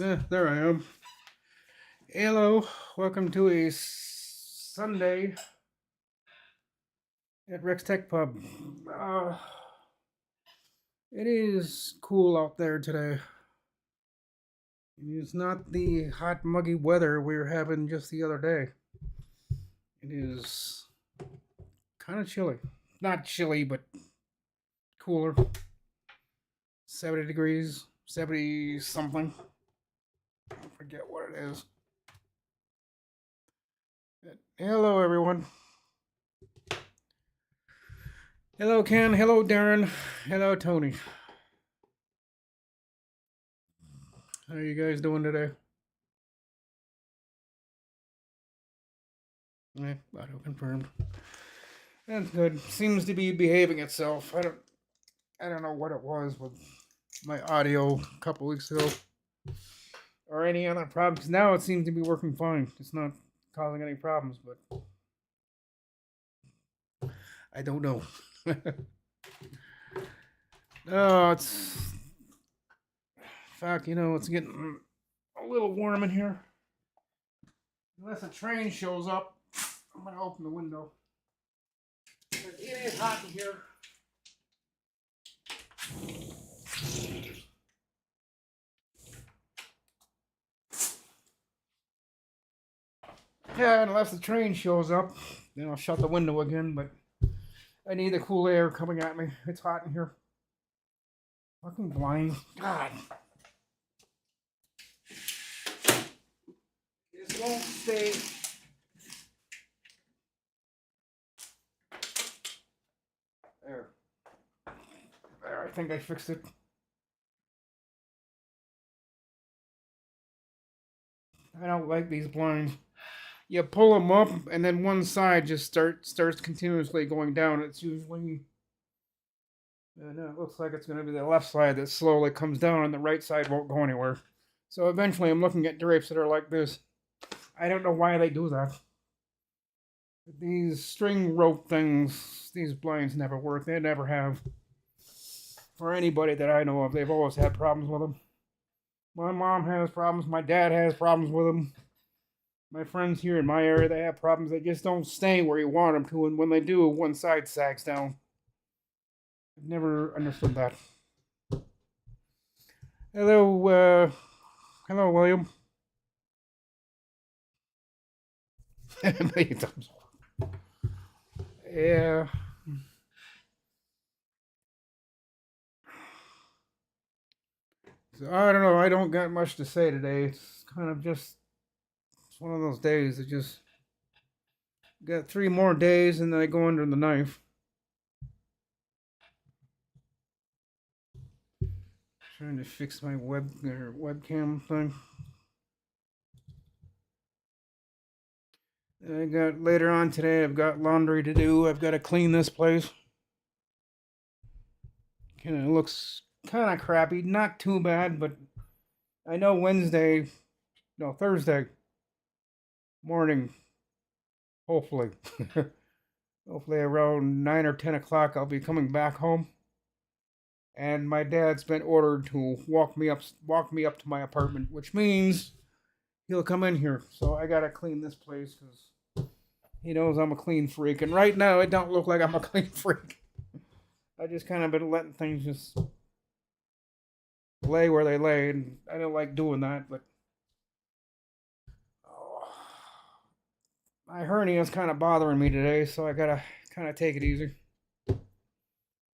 There I am. Hello, welcome to a Sunday at Rex Tech Pub. Uh, it is cool out there today. It's not the hot, muggy weather we were having just the other day. It is kind of chilly. Not chilly, but cooler. 70 degrees, 70 something. I forget what it is. Hello, everyone. Hello, Ken. Hello, Darren. Hello, Tony. How are you guys doing today? Auto confirmed. That's good. Seems to be behaving itself. I don't know what it was with my audio a couple weeks ago or any other problems. Now it seems to be working fine. It's not causing any problems, but I don't know. Oh, it's fuck. It's getting a little warm in here. Unless a train shows up, I'm gonna open the window. It is hot in here. Yeah, unless the train shows up, then I'll shut the window again. But I need the cool air coming at me. It's hot in here. Fucking blind. God. This won't stay. There. There, I think I fixed it. I don't like these blinds. You pull them up, and then one side just starts continuously going down. It's usually, it looks like it's going to be the left side that slowly comes down, and the right side won't go anywhere. So eventually, I'm looking at drapes that are like this. I don't know why they do that. These string rope things, these blinds never work. They never have. For anybody that I know of, they've always had problems with them. My mom has problems. My dad has problems with them. My friends here in my area, they have problems. They just don't stay where you want them to, and when they do, one side sags down. I've never understood that. Hello, William. Yeah. So I don't know. I don't got much to say today. It's kind of just one of those days that just got 3 more days and then I go under the knife. Trying to fix my webcam thing. I got later on today. I've got laundry to do. I've got to clean this place. Kind of looks kind of crappy. Not too bad, but I know Thursday morning. Hopefully, hopefully around 9 or 10 o'clock, I'll be coming back home. And my dad's been ordered to walk me up to my apartment, which means he'll come in here. So I gotta clean this place because he knows I'm a clean freak. And right now, it don't look like I'm a clean freak. I just kind of been letting things just lay where they lay, and I don't like doing that. But oh, my hernia is kind of bothering me today, so I gotta kind of take it easy.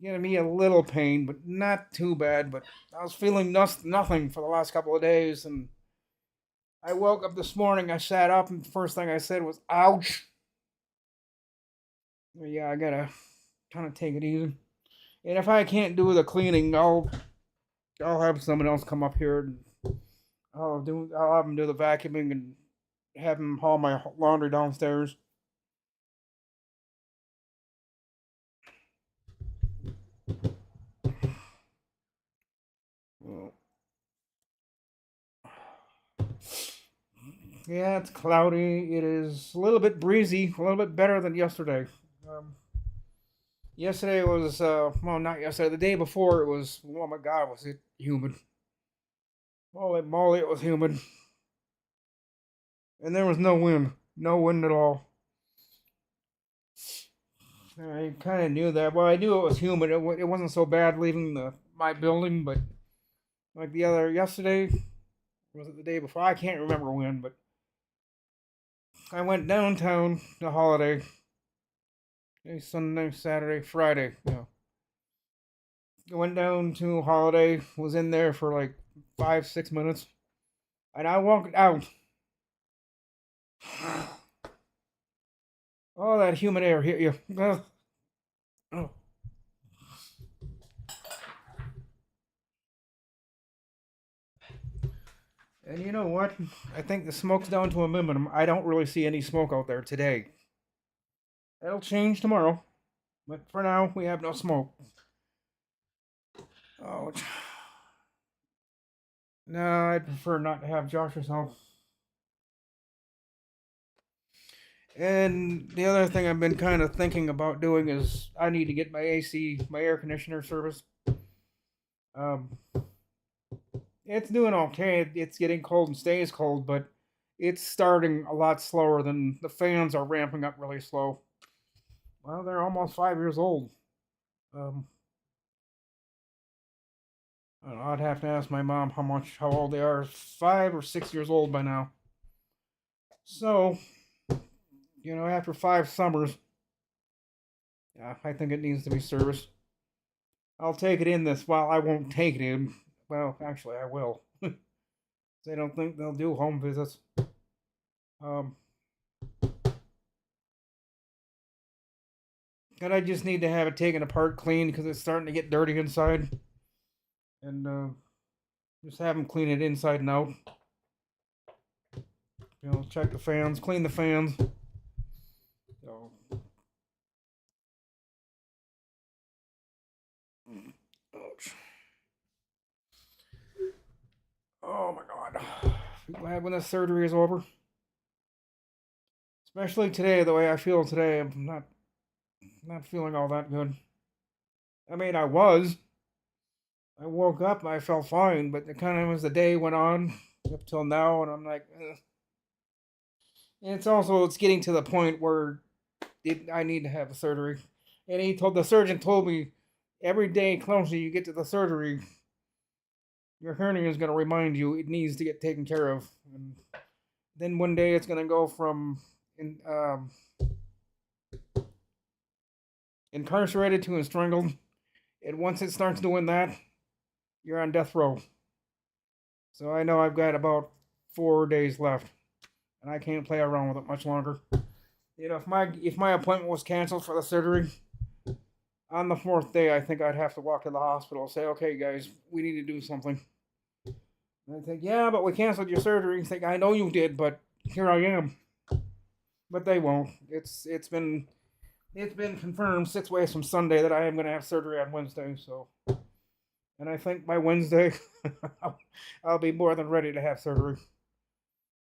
Giving me a little pain, but not too bad. But I was feeling nothing for the last couple of days, and I woke up this morning. I sat up, and the first thing I said was "ouch." But yeah, I gotta kind of take it easy. And if I can't do the cleaning, I'll have someone else come up here and I'll have them do the vacuuming and have them haul my laundry downstairs. Yeah, it's cloudy. It is a little bit breezy, a little bit better than yesterday. Um, Yesterday was well, not yesterday. The day before it was. Oh my God, was it humid? Holy moly, it was humid. And there was no wind. No wind at all. I kind of knew that. Well, I knew it was humid. It wasn't so bad leaving my building, but like yesterday, was it the day before? I can't remember when, but I went downtown the holiday. Sunday, Saturday, Friday. I went down to Holiday, was in there for like 5, 6 minutes, and I walked out. Oh, that humid air hit you. Oh. And you know what? I think the smoke's down to a minimum. I don't really see any smoke out there today. That'll change tomorrow, but for now, we have no smoke. Oh, no, I'd prefer not to have Josh's home. And the other thing I've been kind of thinking about doing is I need to get my AC, my air conditioner service. Um, it's doing okay. It's getting cold and stays cold, but it's starting a lot slower than the fans are ramping up really slow. Well, they're almost 5 years old. Um, I don't know, I'd have to ask my mom how old they are. 5 or 6 years old by now. So, after 5 summers, yeah, I think it needs to be serviced. I'll take it in this. Well, I won't take it in. Well, actually, I will. They don't think they'll do home visits. Um, and I just need to have it taken apart, cleaned because it's starting to get dirty inside, and just have them clean it inside and out. Check the fans, clean the fans. So, ouch. Oh my god. Be glad when this surgery is over. Especially today, the way I feel today, I'm not feeling all that good. I mean, I was. I woke up and I felt fine, but it kind of as the day went on up till now, and I'm like, ugh. And it's getting to the point where I need to have a surgery. And the surgeon told me every day closer you get to the surgery, your hernia is going to remind you it needs to get taken care of. And then one day it's going to go from incarcerated to strangled. And once it starts doing that, you're on death row. So I know I've got about 4 days left, and I can't play around with it much longer. If my appointment was canceled for the surgery, on the fourth day, I think I'd have to walk to the hospital and say, "Okay, guys, we need to do something." And I think, "Yeah, but we canceled your surgery." And think, "I know you did, but here I am." But they won't. It's been confirmed 6 ways from Sunday that I am going to have surgery on Wednesday. So, and I think by Wednesday, I'll be more than ready to have surgery.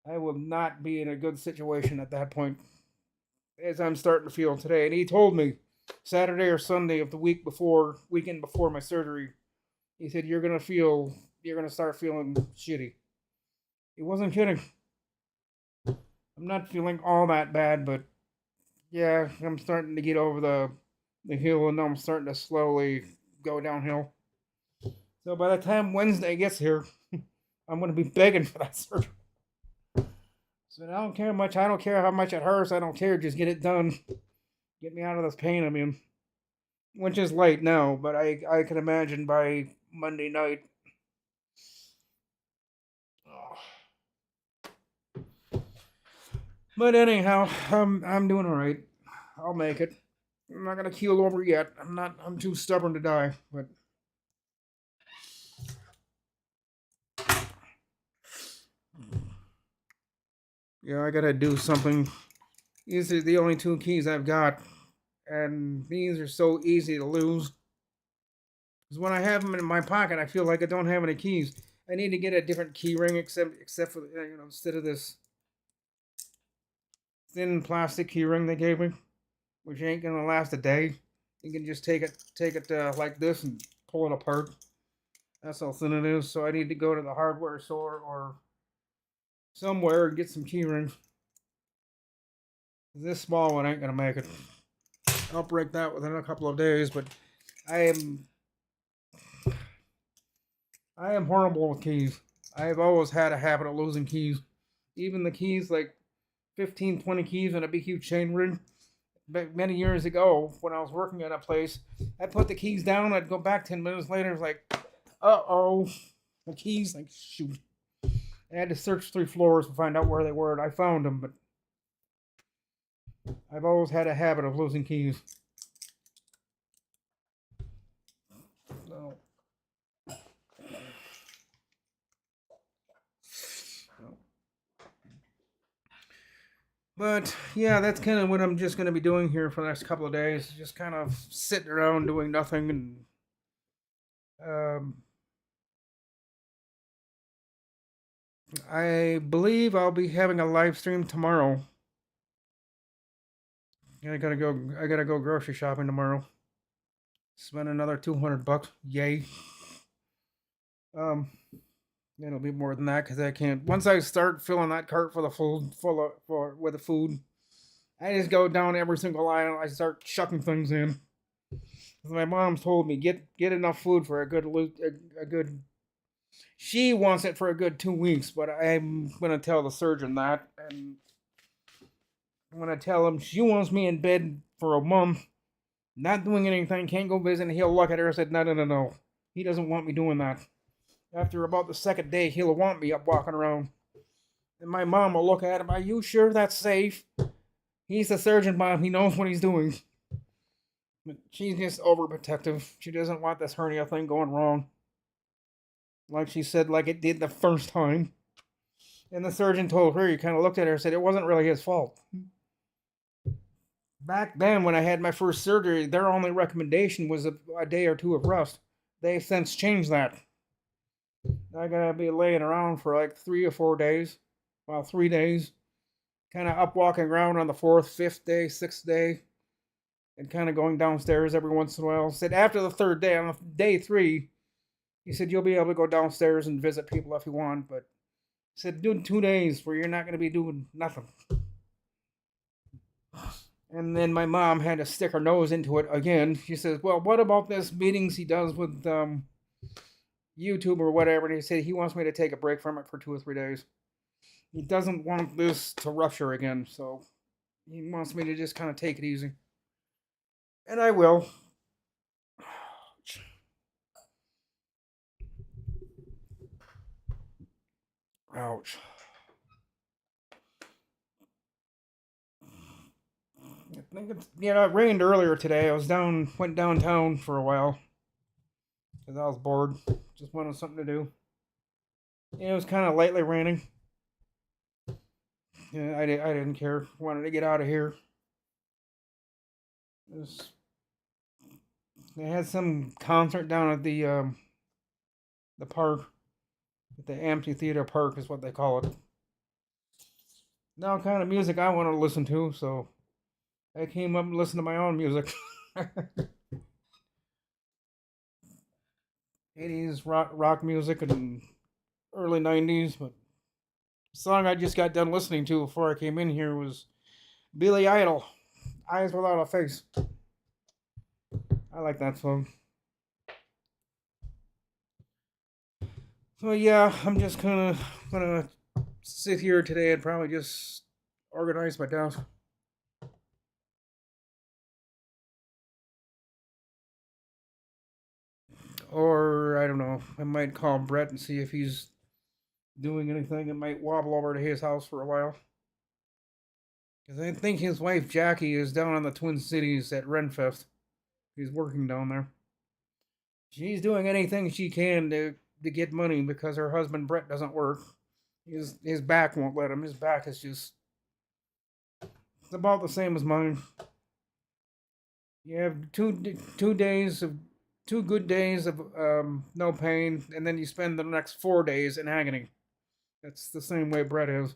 I will not be in a good situation at that point, as I'm starting to feel today. And he told me Saturday or Sunday of the weekend before my surgery, he said, you're gonna start feeling shitty. He wasn't kidding. I'm not feeling all that bad, but yeah, I'm starting to get over the hill, and I'm starting to slowly go downhill. So by the time Wednesday gets here, I'm gonna be begging for that surgery. So I don't care much. I don't care how much it hurts. I don't care. Just get it done. Get me out of this pain I'm in. Which is late now, but I can imagine by Monday night. Oh. But anyhow, I'm doing all right. I'll make it. I'm not gonna keel over yet. I'm too stubborn to die. But yeah, I gotta do something. These are the only two keys I've got, and these are so easy to lose. Because when I have them in my pocket, I feel like I don't have any keys. I need to get a different key ring, except for instead of this thin plastic key ring they gave me, which ain't gonna last a day. You can just take it like this and pull it apart. That's how thin it is. So I need to go to the hardware store or somewhere and get some key rings. This small one ain't gonna make it. I'll break that within a couple of days, but I am I am horrible with keys. I have always had a habit of losing keys. Even the keys, like 15, 20 keys in a big huge chain ring. But many years ago, when I was working at a place, I put the keys down. I'd go back 10 minutes later. It's like, uh-oh, the keys. Like, shoot. I had to search 3 floors to find out where they were, and I found them. But I've always had a habit of losing keys. So, but yeah, that's kind of what I'm just going to be doing here for the next couple of days. Just kind of sitting around doing nothing. And I believe I'll be having a live stream tomorrow. I gotta go grocery shopping tomorrow. Spend another $200. Yay. Um, It'll be more than that because I can't. Once I start filling that cart for the food, with the food, I just go down every single aisle. I start chucking things in. My mom told me get enough food for a good. She wants it for a good 2 weeks, but I'm gonna tell the surgeon that, and I'm gonna tell him she wants me in bed for a month, not doing anything, can't go visit. And he'll look at her and said, no. He doesn't want me doing that. After about the second day, he'll want me up walking around. And my mom will look at him, are you sure that's safe? He's the surgeon, Mom. He knows what he's doing. But she's just overprotective. She doesn't want this hernia thing going wrong. Like she said, like it did the first time. And the surgeon told her, he kind of looked at her and said, it wasn't really his fault. Back then, when I had my first surgery, their only recommendation was a day or two of rest. They've since changed that. I gotta be laying around for like 3 or 4 days. Well, 3 days. Kind of up walking around on the 4th, 5th day, 6th day. And kind of going downstairs every once in a while. Said after the 3rd day, on day 3, he said you'll be able to go downstairs and visit people if you want. But he said do 2 days where you're not going to be doing nothing. And then my mom had to stick her nose into it again. She says, well, what about this meetings he does with YouTube or whatever? And he said he wants me to take a break from it for 2 or 3 days. He doesn't want this to rupture again, so he wants me to just kind of take it easy. And I will. Ouch. I think it's, it rained earlier today. Went downtown for a while because I was bored. Just wanted something to do. It was kind of lightly raining. Yeah, I didn't care. Wanted to get out of here. They had some concert down at the park. At the amphitheater park is what they call it. Now, kind of music I want to listen to, so I came up and listened to my own music. 80s rock music and early 90s, but the song I just got done listening to before I came in here was Billy Idol, Eyes Without a Face. I like that song. So yeah, I'm just kind of gonna sit here today and probably just organize my desk. Or I don't know, I might call Brett and see if he's doing anything. I might wobble over to his house for a while. Because I think his wife Jackie is down in the Twin Cities at Renfest. He's working down there. She's doing anything she can to get money because her husband Brett doesn't work. His back won't let him. His back is just it's about the same as mine. You have two good days of no pain, and then you spend the next 4 days in agony. That's the same way Brett is.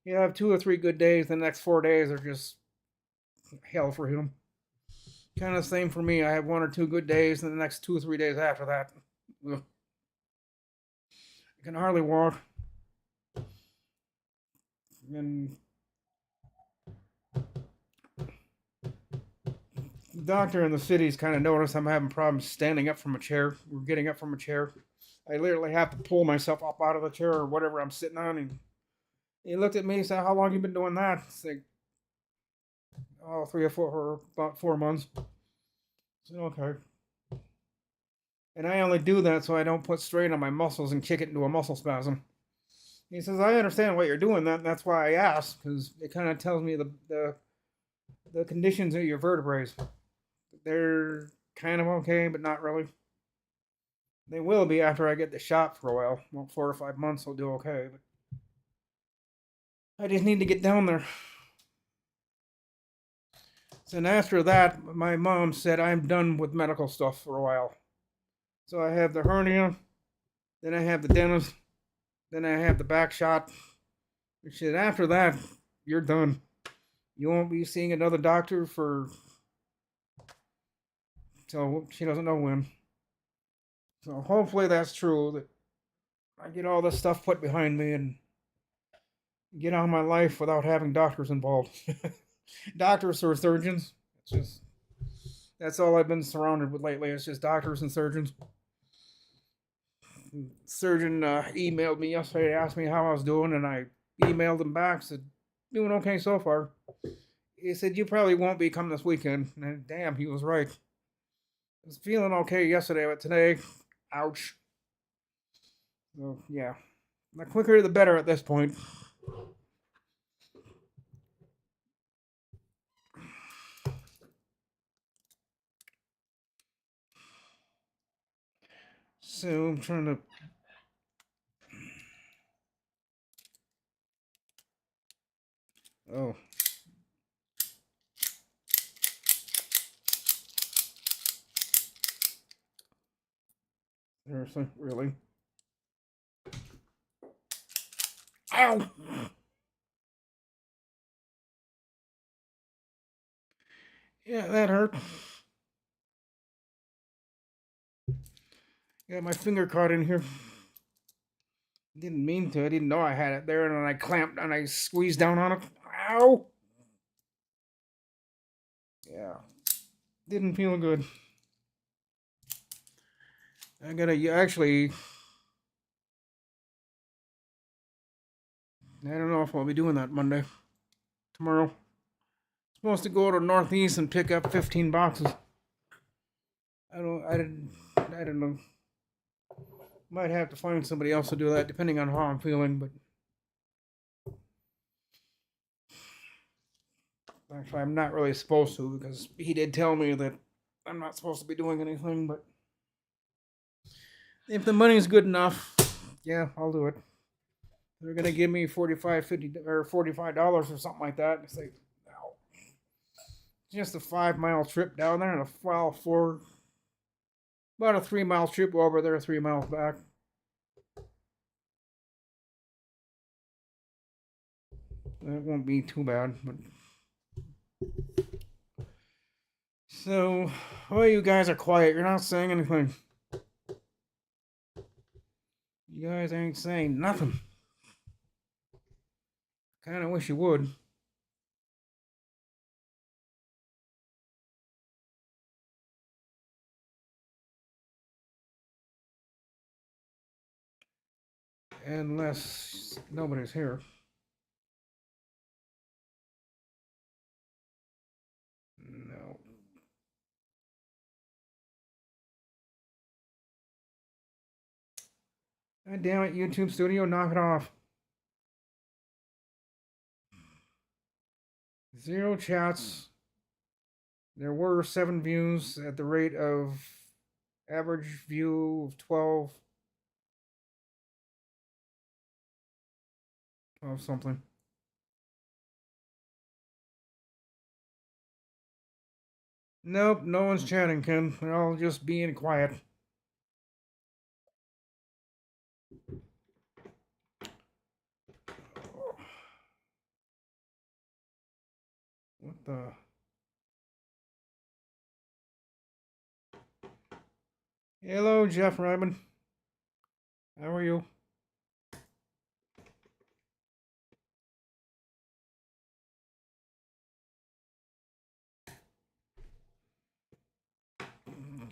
You have 2 or 3 good days, the next 4 days are just hell for him. Kind of same for me. I have 1 or 2 good days, and the next 2 or 3 days after that. Ugh. I can hardly walk. And the doctor in the city's kind of noticed I'm having problems standing up from a chair or getting up from a chair. I literally have to pull myself up out of the chair or whatever I'm sitting on. And he looked at me and said, "How long you been doing that?" I said, "Oh, 3 or 4, or about 4 months." I said, "Okay." And I only do that so I don't put strain on my muscles and kick it into a muscle spasm. He says, "I understand why you're doing that. And that's why I asked, because it kind of tells me the conditions of your vertebrae. They're kind of okay, but not really. They will be after I get the shot for a while. Well, 4 or 5 months will do okay, but I just need to get down there." So, and after that, my mom said I'm done with medical stuff for a while. So I have the hernia, then I have the dentist, then I have the back shot. She said, after that, you're done. You won't be seeing another doctor for, so she doesn't know when. So hopefully that's true, that I get all this stuff put behind me and get on my life without having doctors involved. Doctors or surgeons. It's just, that's all I've been surrounded with lately. It's just doctors and surgeons. Surgeon emailed me yesterday, asked me how I was doing, and I emailed him back, said, "Doing okay so far." He said, "You probably won't be coming this weekend." And damn, he was right. I was feeling okay yesterday, but today, ouch. So, yeah. The quicker the better at this point. So I'm trying to. Oh. Seriously? Really? Ow! Yeah, that hurt. Got my finger caught in here. Didn't mean to. I didn't know I had it there, and then I clamped and I squeezed down on it. Ow! Yeah. Didn't feel good. I gotta actually. I don't know if I'll be doing that Monday. Tomorrow. Supposed to go to Northeast and pick up 15 boxes. I don't know. Might have to find somebody else to do that, depending on how I'm feeling. But actually, I'm not really supposed to, because he did tell me that I'm not supposed to be doing anything. But if the money's good enough, yeah, I'll do it. They're gonna give me 45, 50, or $45 or something like that. It's like, wow. Just a 5 mile trip down there and a file for about a 3 mile trip over there, 3 miles back. It won't be too bad, but so, well, you guys are quiet. You're not saying anything. You guys ain't saying nothing. Kind of wish you would. Unless nobody's here. No. God damn it, YouTube Studio, knock it off. 0 chats. There were 7 views at the rate of average view of 12. 12 something. Nope, no one's chatting, Ken. They're all just being quiet. What the? Hello, Jeff Ryman. How are you?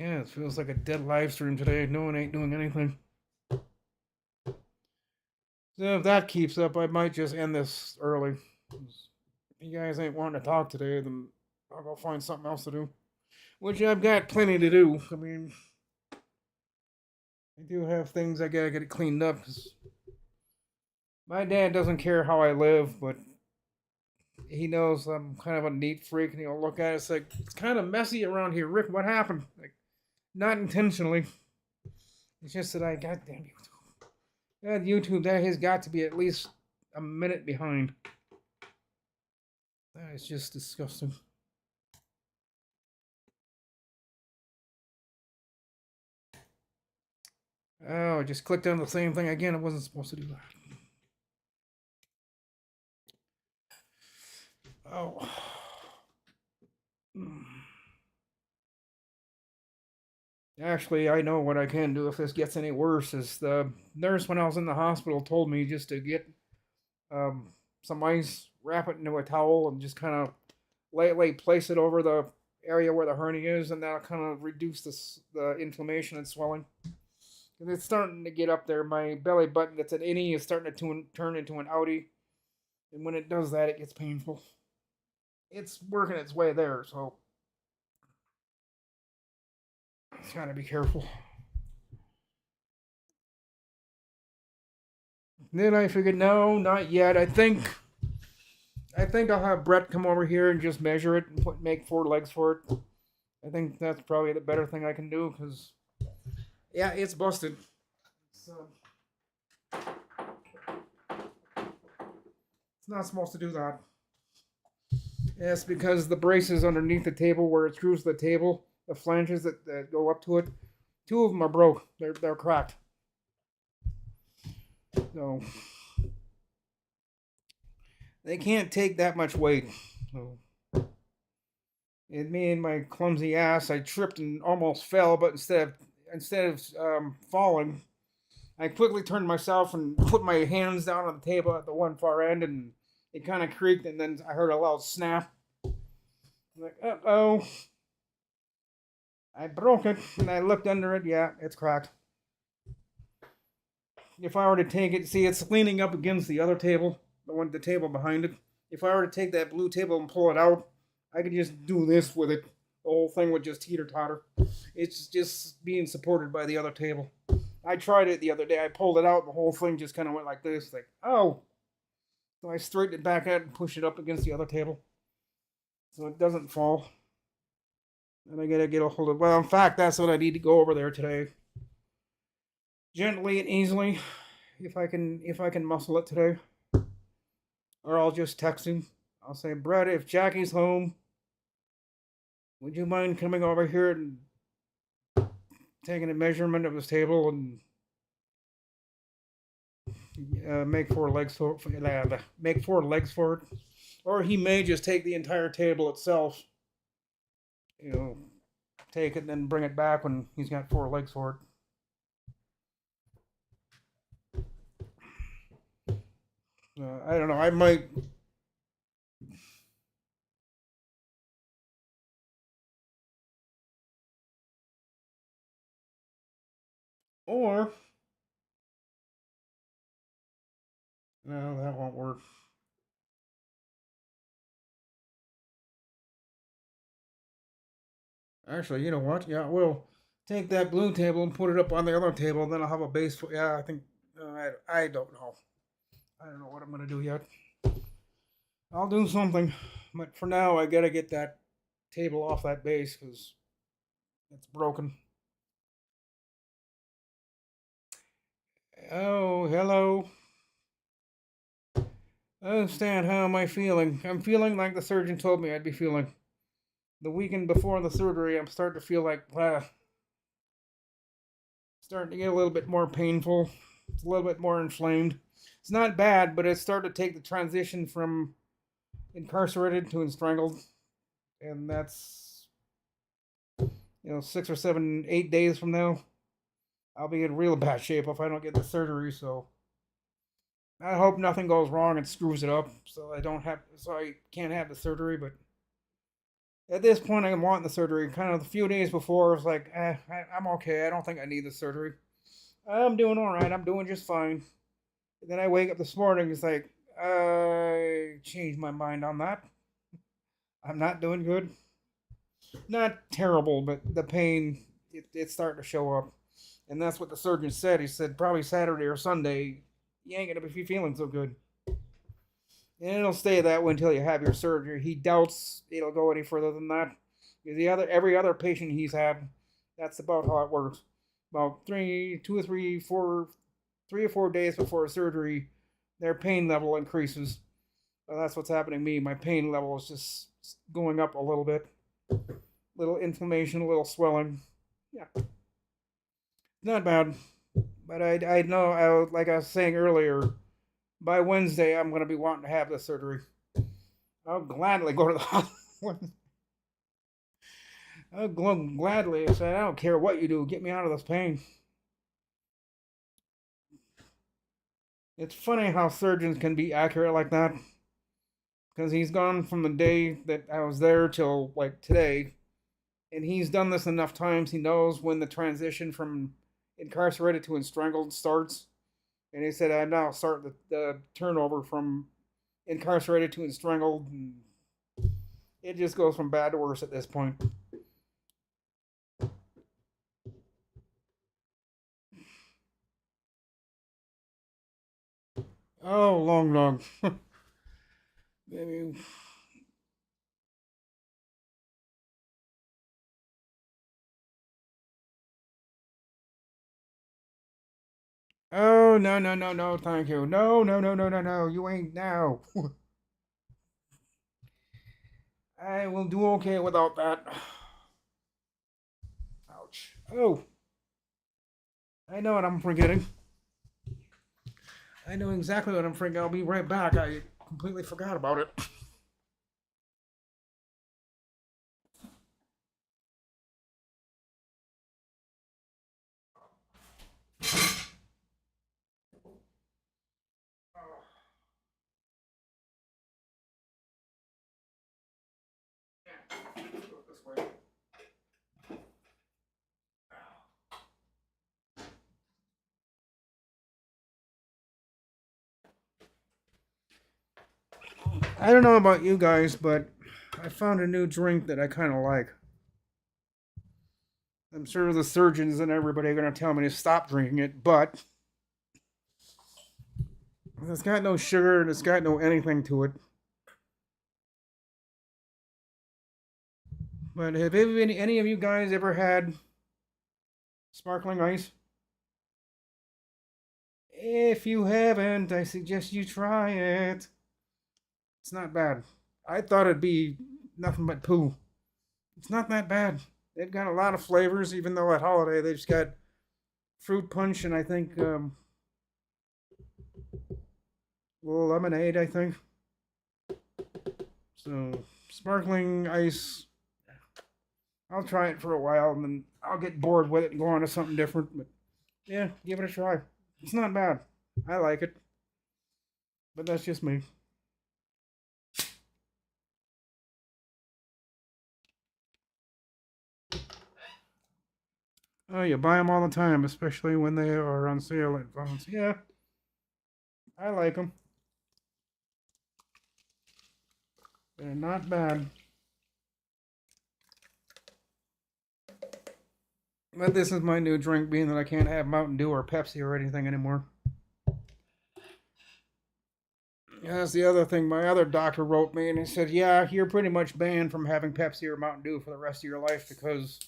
Yeah, it feels like a dead live stream today. No one ain't doing anything. So if that keeps up, I might just end this early. If you guys ain't wanting to talk today, then I'll go find something else to do. Which I've got plenty to do. I mean, I do have things I gotta get it cleaned up. 'Cause my dad doesn't care how I live, but he knows I'm kind of a neat freak, and he'll look at it. It's like, it's kind of messy around here, Rick. What happened? Like, not intentionally. It's just that I goddamn YouTube. That YouTube, that has got to be at least a minute behind. That is just disgusting. Oh, I just clicked on the same thing again. I wasn't supposed to do that. Oh. Actually, I know what I can do if this gets any worse. Is the nurse when I was in the hospital told me just to get some ice, wrap it into a towel, and just kind of lightly place it over the area where the hernia is, and that'll kind of reduce the inflammation and swelling. And it's starting to get up there. My belly button that's an innie is starting to turn into an outie, and when it does that, it gets painful. It's working its way there, so it's gotta be careful. Then I figured, no, not yet. I think I'll have Brett come over here and just measure it and make 4 legs for it. I think that's probably the better thing I can do because, yeah, it's busted. So it's not supposed to do that. It's because the braces underneath the table where it screws the table, the flanges that go up to it, 2 of them are broke. They're cracked. So they can't take that much weight. So me and my clumsy ass, I tripped and almost fell, but instead of falling, I quickly turned myself and put my hands down on the table at the one far end, and it kind of creaked, and then I heard a loud snap. I'm like, uh-oh. I broke it, and I looked under it. Yeah, it's cracked. If I were to take it, see, it's leaning up against the other table, the table behind it. If I were to take that blue table and pull it out, I could just do this with it. The whole thing would just teeter totter. It's just being supported by the other table. I tried it the other day. I pulled it out. The whole thing just kind of went like this. Like, oh. So I straightened it back out and pushed it up against the other table so it doesn't fall. And I gotta get a hold of. Well, in fact, that's what I need to go over there today. Gently and easily, if I can muscle it today. Or I'll just text him. I'll say, Brett, if Jackie's home, would you mind coming over here and taking a measurement of his table and make 4 legs for make 4 legs for it? Or he may just take the entire table itself. Take it and then bring it back when he's got 4 legs for it. I don't know. I might. Or. No, that won't work. Actually, you know what? Yeah, we'll take that blue table and put it up on the other table, and then I'll have a base for. Yeah, I think. I don't know. I don't know what I'm going to do yet. I'll do something. But for now, I got to get that table off that base because it's broken. Oh, hello. Oh, Stan, how am I feeling? I'm feeling like the surgeon told me I'd be feeling. The weekend before the surgery, I'm starting to feel like, starting to get a little bit more painful. It's a little bit more inflamed. It's not bad, but it's starting to take the transition from incarcerated to strangled. And that's, 6 or 7, 8 days from now. I'll be in real bad shape if I don't get the surgery, so I hope nothing goes wrong and screws it up so I can't have the surgery, but At this point, I'm wanting the surgery. Kind of a few days before, I was like, I'm okay. I don't think I need the surgery. I'm doing all right. I'm doing just fine. And then I wake up this morning. It's like, I changed my mind on that. I'm not doing good. Not terrible, but the pain, it's starting to show up. And that's what the surgeon said. He said probably Saturday or Sunday, you ain't going to be feeling so good. And it'll stay that way until you have your surgery. He doubts it'll go any further than that. Every other patient he's had, that's about how it works. About 3 or 4 days before surgery, their pain level increases. So that's what's happening to me. My pain level is just going up a little bit. Little inflammation, a little swelling. Yeah, not bad. But I know, like I was saying earlier, by Wednesday I'm going to be wanting to have the surgery. I'll gladly go to the hospital. I'll gladly say, I don't care what you do, get me out of this pain. It's funny how surgeons can be accurate like that. Because he's gone from the day that I was there till like today. And he's done this enough times, he knows when the transition from incarcerated to strangled starts. And he said, I now start the turnover from incarcerated to strangled. And it just goes from bad to worse at this point. Oh, long. Maybe. Oh, no, thank you. No, you ain't now. I will do okay without that. Ouch. Oh, I know what I'm forgetting. I know exactly what I'm forgetting. I'll be right back. I completely forgot about it. I don't know about you guys, but I found a new drink that I kind of like. I'm sure the surgeons and everybody are going to tell me to stop drinking it, but it's got no sugar and it's got no anything to it. But have any of you guys ever had sparkling ice? If you haven't, I suggest you try it. It's not bad. I thought it'd be nothing but poo. It's not that bad. They've got a lot of flavors, even though at holiday they've just got fruit punch and I think a little lemonade. I think so. Sparkling ice. I'll try it for a while and then I'll get bored with it and go on to something different. But yeah, give it a try. It's not bad. I like it, but that's just me. Oh, you buy them all the time, especially when they are on sale at Vaughn's. Yeah, I like them. They're not bad. But this is my new drink, being that I can't have Mountain Dew or Pepsi or anything anymore. Yeah, that's the other thing. My other doctor wrote me and he said, yeah, you're pretty much banned from having Pepsi or Mountain Dew for the rest of your life because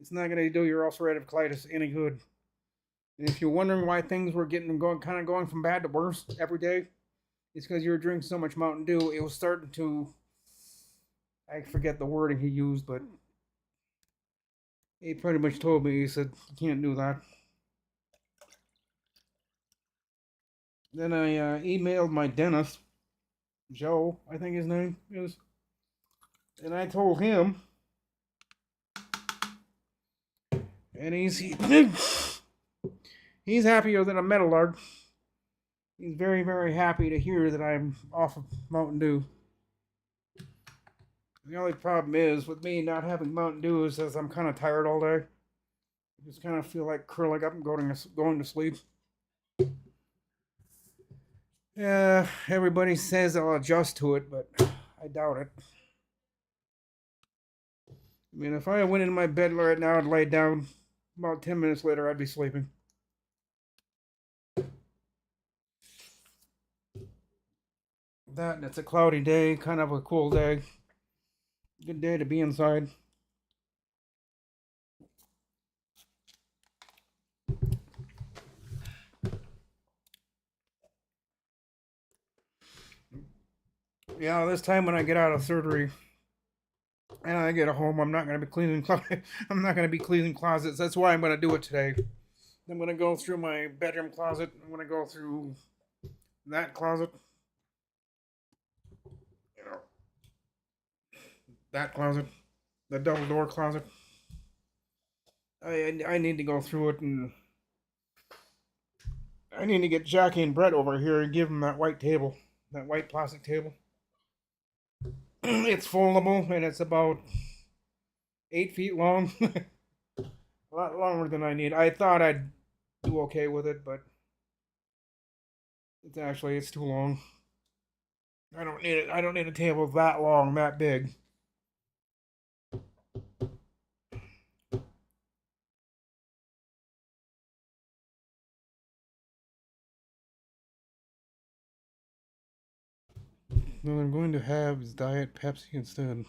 it's not going to do your ulcerative colitis any good. And if you're wondering why things were kind of going from bad to worse every day, it's because you were drinking so much Mountain Dew. It was starting to, I forget the wording he used, but he pretty much told me, he said, you can't do that. Then I emailed my dentist, Joe, I think his name is, and I told him, and he's happier than a meadowlark. He's very, very happy to hear that I'm off of Mountain Dew. The only problem is with me not having Mountain Dew is as I'm kind of tired all day. I just kind of feel like curling up and going to sleep. Yeah, everybody says I'll adjust to it, but I doubt it. I mean, if I went in my bed right now and laid down, about 10 minutes later, I'd be sleeping. That, and it's a cloudy day, kind of a cool day. Good day to be inside. Yeah, this time when I get out of surgery and I get home, I'm not going to be cleaning. I'm not going to be cleaning closets. That's why I'm going to do it today. I'm going to go through my bedroom closet. I'm going to go through that closet. You know, that closet, the double door closet. I need to go through it, and I need to get Jackie and Brett over here and give them that white table, that white plastic table. It's foldable and it's about 8 feet long. A lot longer than I need. I thought I'd do okay with it, but it's too long. I don't need it. I don't need a table that long, that big. What I'm going to have is Diet Pepsi instead.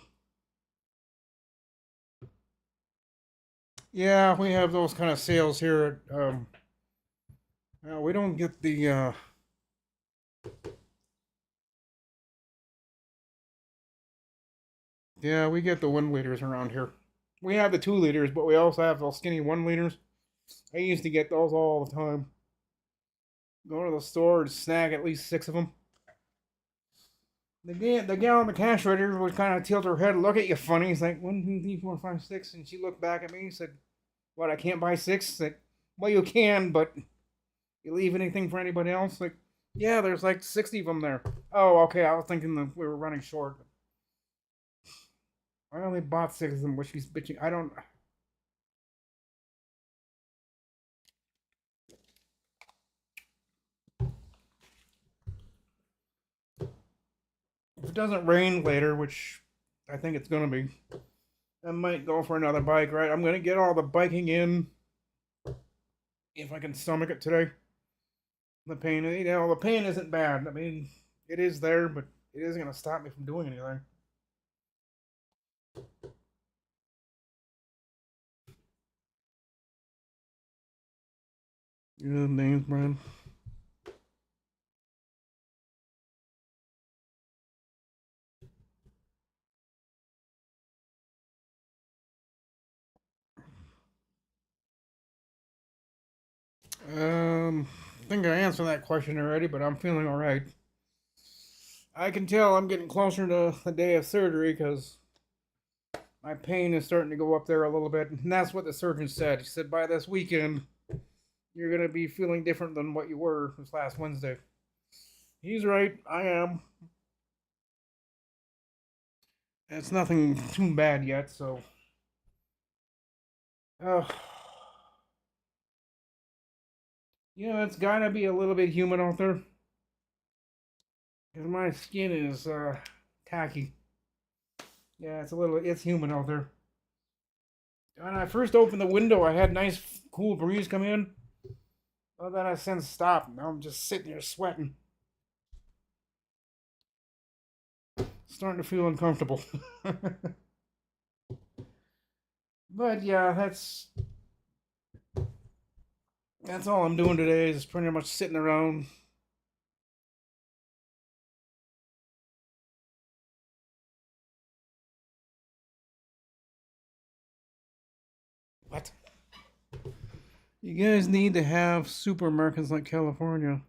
Yeah, we have those kind of sales here. We don't get the. Yeah, we get the 1 liters around here. We have the 2 liters, but we also have those skinny 1 liters. I used to get those all the time. Go to the store and snag at least 6 of them. The gal on the cash register would kind of tilt her head, look at you funny. He's like 1, 2, 3, 4, 5, 6, and she looked back at me and said, "What? I can't buy 6?" Like, well, you can, but you leave anything for anybody else? Like, yeah, there's like 60 of them there. Oh, okay. I was thinking that we were running short. I only bought 6 of them, which she's bitching. I don't. If it doesn't rain later, which I think it's gonna be, I might go for another bike ride. I'm gonna get all the biking in if I can stomach it today. The pain, the pain isn't bad. I mean, it is there, but it isn't gonna stop me from doing anything. You know the names, Brian? I think I answered that question already, but I'm feeling all right. I can tell I'm getting closer to the day of surgery because my pain is starting to go up there a little bit, and that's what the surgeon said. He said by this weekend you're gonna be feeling different than what you were this last Wednesday. He's right. I am. It's nothing too bad yet, so. Uh, it's gotta be a little bit humid out there. Because my skin is tacky. Yeah, it's humid out there. When I first opened the window, I had a nice cool breeze come in. Well, then I since stopped. Now I'm just sitting here sweating. Starting to feel uncomfortable. But yeah, that's all I'm doing today is pretty much sitting around. What? You guys need to have supermarkets like California.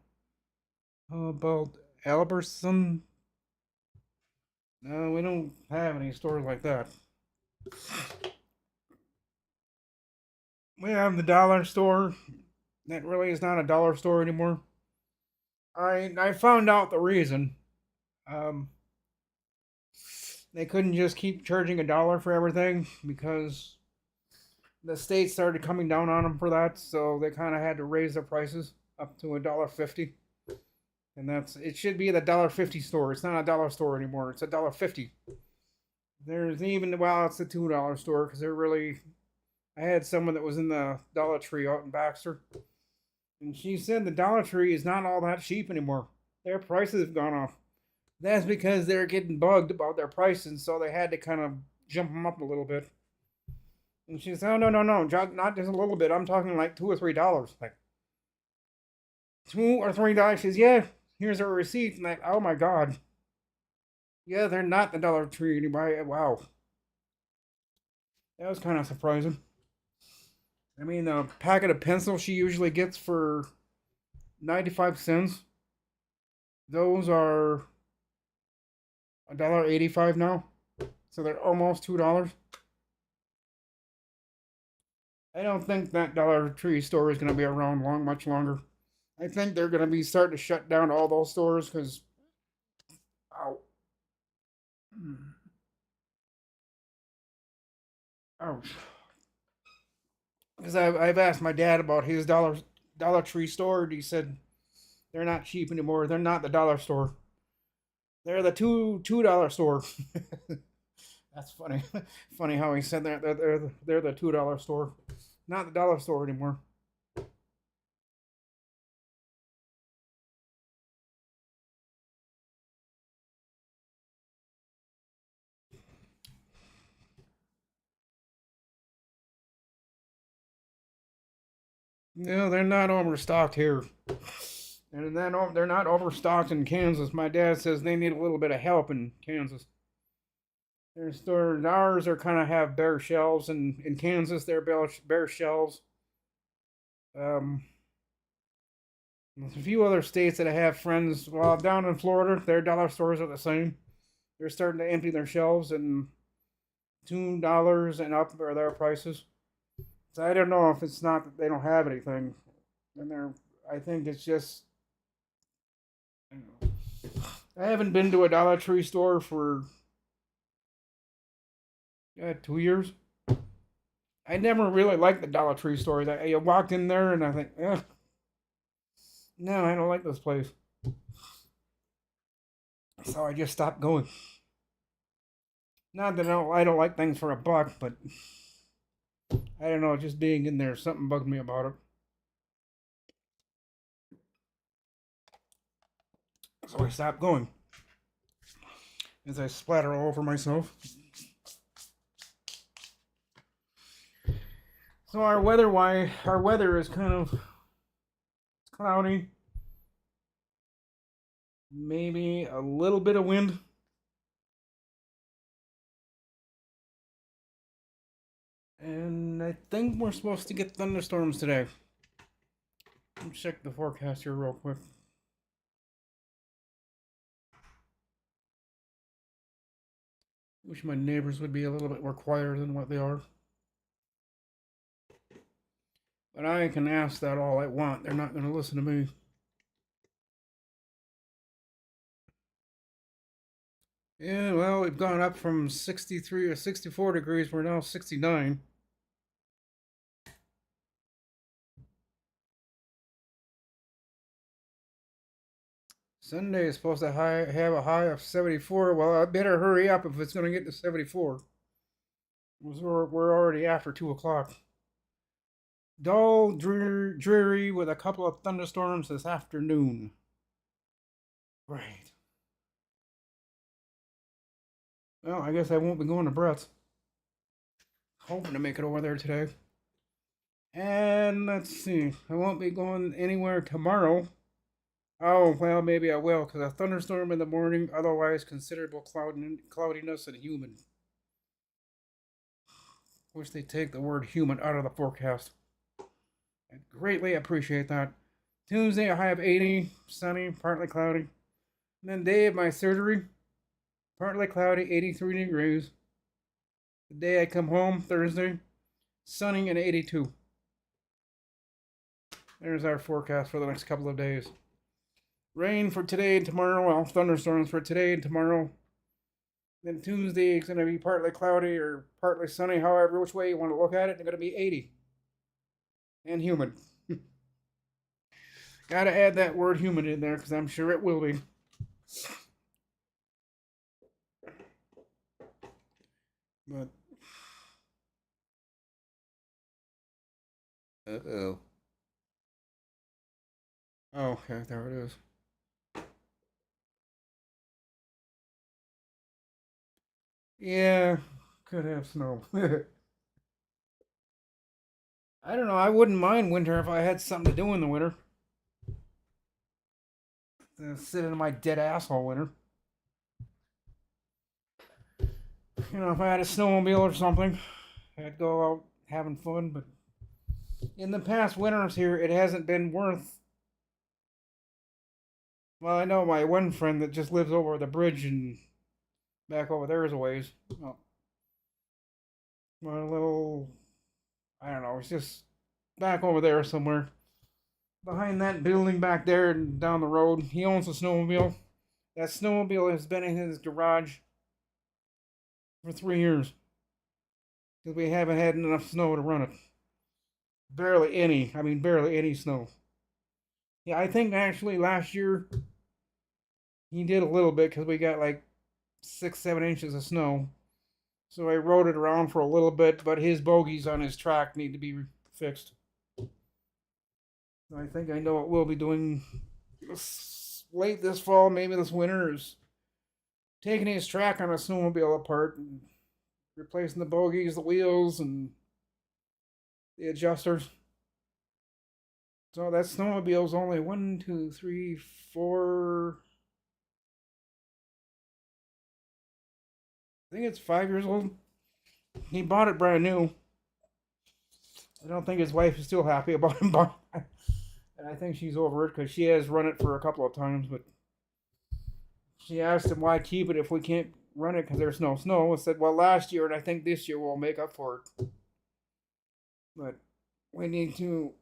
How about Albertson? No, we don't have any stores like that. We have the dollar store. That really is not a dollar store anymore. I found out the reason. Um, They couldn't just keep charging $1 for everything because the state started coming down on them for that, so they kind of had to raise their prices up to $1.50. And that's it should be the $1.50 store. It's not a dollar store anymore. It's $1.50. There's even well, it's a $2 store because they're really. I had someone that was in the Dollar Tree out in Baxter, and she said the Dollar Tree is not all that cheap anymore. Their prices have gone up. That's because they're getting bugged about their prices, so they had to kind of jump them up a little bit. And she said, "Oh no, not just a little bit. I'm talking like $2 or $3. Like $2 or $3." She says, "Yeah, here's our receipt." And like, oh my god, yeah, they're not the Dollar Tree anymore. Wow, that was kind of surprising. I mean, a packet of pencils she usually gets for 95 cents. Those are $1.85 now, so they're almost $2. I don't think that Dollar Tree store is going to be around much longer. I think they're going to be starting to shut down all those stores because, ow, ouch. Because I've asked my dad about his Dollar Tree store, and he said they're not cheap anymore. They're not the dollar store. They're the $2 store. That's funny. Funny how he said that. They're the $2 store, not the dollar store anymore. No, they're not overstocked here. And then they're not overstocked in Kansas. My dad says they need a little bit of help in Kansas. Their stores, ours are kind of have bare shelves, and in Kansas they're bare shelves. Um, there's a few other states that I have friends. Well, down in Florida, their dollar stores are the same. They're starting to empty their shelves, and $2 and up are their prices. So I don't know if it's not that they don't have anything, and they're. I think it's just. I haven't been to a Dollar Tree store for 2 years. I never really liked the Dollar Tree stores. I walked in there and I think, no, I don't like this place. So I just stopped going. Not that I don't like things for $1, but I don't know. Just being in there, something bugged me about it. So I stopped going. As I splatter all over myself. So our weather is kind of cloudy. Maybe a little bit of wind. And I think we're supposed to get thunderstorms today. Let me check the forecast here real quick. Wish my neighbors would be a little bit more quieter than what they are. But I can ask that all I want. They're not going to listen to me. Yeah, well, we've gone up from 63 or 64 degrees. We're now 69. Sunday is supposed to have a high of 74. Well, I better hurry up if it's going to get to 74. We're already after 2 o'clock. Dull, dreary with a couple of thunderstorms this afternoon. Right. Well, I guess I won't be going to Brett's. Hoping to make it over there today. And let's see. I won't be going anywhere tomorrow. Oh, well, maybe I will, because a thunderstorm in the morning, otherwise considerable cloudiness and humid. Wish they'd take the word humid out of the forecast. I greatly appreciate that. Tuesday, I have 80, sunny, partly cloudy. And then day of my surgery, partly cloudy, 83 degrees. The day I come home, Thursday, sunny and 82. There's our forecast for the next couple of days. Rain for today and tomorrow, well, thunderstorms for today and tomorrow. Then Tuesday is going to be partly cloudy or partly sunny, however, which way you want to look at it. It's going to be 80 and humid. Got to add that word humid in there because I'm sure it will be. But oh, okay, there it is. Yeah, could have snow. I don't know. I wouldn't mind winter if I had something to do in the winter. Sit in my dead asshole winter. You know, if I had a snowmobile or something, I'd go out having fun. But in the past winters here, it hasn't been worth. Well, I know my one friend that just lives over the bridge and back over there is a ways. Oh, my little, I don't know. It's just back over there somewhere. Behind that building back there and down the road, he owns a snowmobile. That snowmobile has been in his garage for 3 years because we haven't had enough snow to run it. Barely any. I mean, barely any snow. Yeah, I think actually last year he did a little bit because we got like 6, 7 inches of snow. So I rode it around for a little bit, but his bogies on his track need to be fixed. I think I know what we'll be doing late this fall, maybe this winter, is taking his track on a snowmobile apart and replacing the bogies, the wheels, and the adjusters. So that snowmobile's only 1, 2, 3, 4. I think it's 5 years old. He bought it brand new. I don't think his wife is still happy about him buying it. And I think she's over it because she has run it for a couple of times. But she asked him why keep it if we can't run it because there's no snow. I said, well, last year and I think this year we'll make up for it. But we need to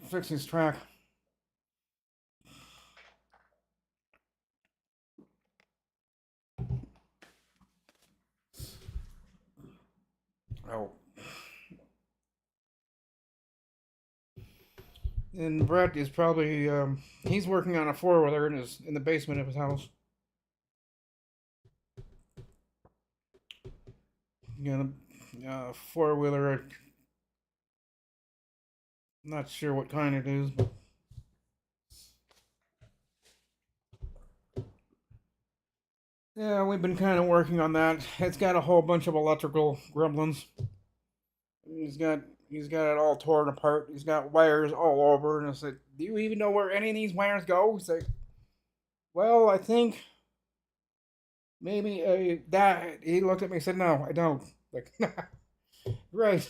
fix his track. Oh. And Brett is probably he's working on a 4-wheeler in the basement of his house. You know, 4-wheeler. Not sure what kind it is, but yeah, we've been kind of working on that. It's got a whole bunch of electrical gremlins. He's got he's got it all torn apart. He's got wires all over, and I said, "Do you even know where any of these wires go?" He's like, "Well, I think maybe that." He looked at me and said, "No, I don't." Like, right.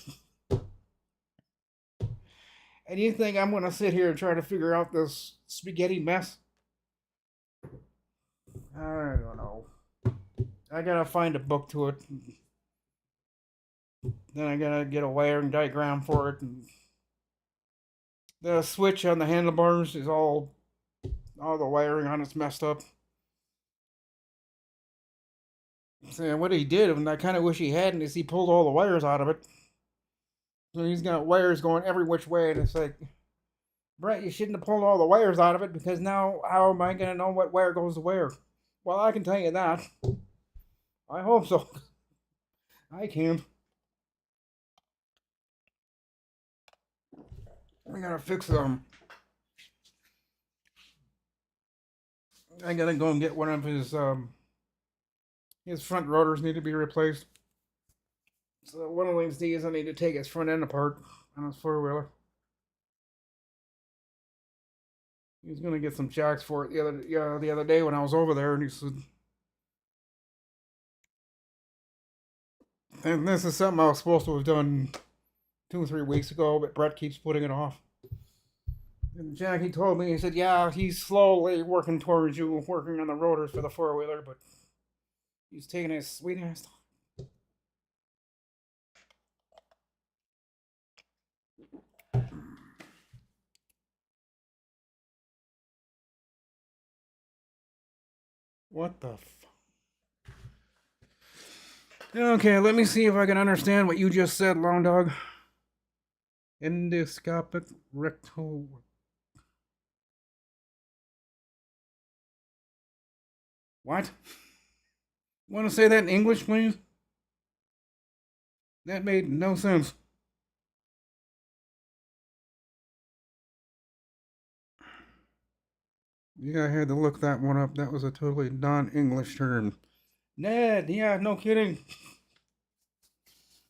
And you think I'm gonna sit here and try to figure out this spaghetti mess? I don't know. I gotta find a book to it. Then I gotta get a wiring diagram for it. And the switch on the handlebars is all the wiring on it's messed up. So what he did, and I kind of wish he hadn't, is he pulled all the wires out of it. So he's got wires going every which way, and it's like, Brett, you shouldn't have pulled all the wires out of it because now how am I gonna know what wire goes to where? Well, I can tell you that. I hope so. I can. I gotta fix them. I gotta go and get one of his front rotors need to be replaced. So one of these days I need to take his front end apart on his 4-wheeler. He was gonna get some jacks for it the other day when I was over there, and he said, "And this is something I was supposed to have done 2 or 3 weeks ago, but Brett keeps putting it off." And Jackie told me, he said, "Yeah, he's slowly working towards you, working on the rotors for the 4-wheeler, but he's taking his sweet ass time." What the Okay, let me see if I can understand what you just said, Long Dog. Endoscopic rectal. What? Want to say that in English, please? That made no sense. Yeah, I had to look that one up. That was a totally non-English term. Ned, yeah, no kidding.